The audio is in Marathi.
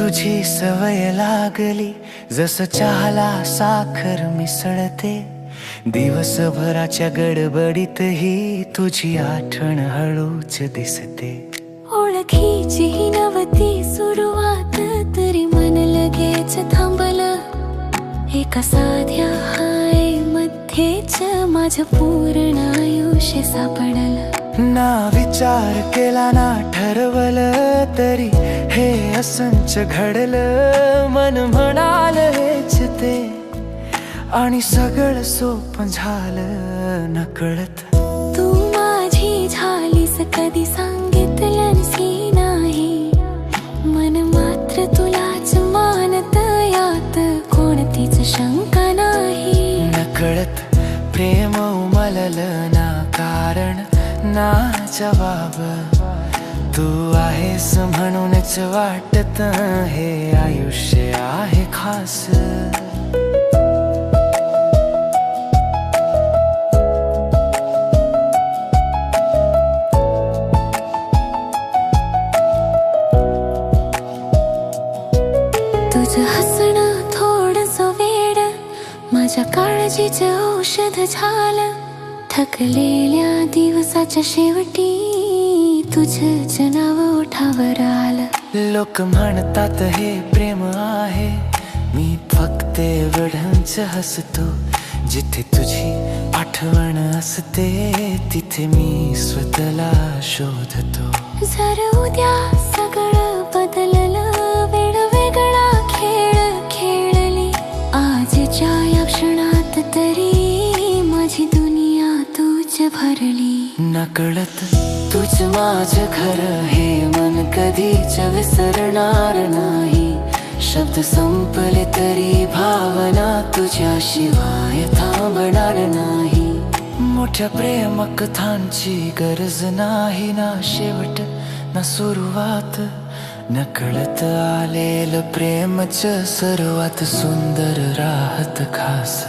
तुझी सवय लागली जस चहाला साखर मिसळते, दिवसभराच्या गडबडीतही तुझी आठवण हळूच दिसते. ओळखीची ही नवती सुरुवात तरी मन लगेच थांबलं, एका साध्या हाय मध्येच माझं पूर्ण आयुष्य सापडलं. ना विचार केला ना ठरवलं तरी हे असंच घडलं. मन म्हणालं हेच ते आणि सगळं सोपं झालं नकळत. तू माझी झालीस कधी सांगितलंस नाही, मन मात्र तुलाच मानत यात कोणतीच शंका नाही. नकळत प्रेम उमललं ना कारण ना जवाब, तू आहेस म्हणूनच वाटत हे आयुष्य आहे खास. तुझं हसणं थोडंसं वेड माझ्या काळजीचं औषध झालं. थकलेल्या दिवसाच्या शेवटी तुझंच नाव ओठावर आलं. लोक म्हणतात हे प्रेम आहे, मी फक्त एवढंच हसतो. जिथे तुझी आठवण असते तिथे मी स्वतःला शोधतो. जर उद्या सगळं बदललं, वेळ वेगळा खेळ खेळली, आजच्या या क्षणात तरी माझी दुनिया तूच भरली. नकळत तुझ माझं खरं हे मन कधीच विसरणार नाही. शब्द संपले तरी भावना तुझ्याशिवाय थांबणार नाही. मोठ्या प्रेम कथांची गरज नाही ना शेवट ना सुरुवात, नकळत आलेलं प्रेमच सर्वात सुंदर राहत खास.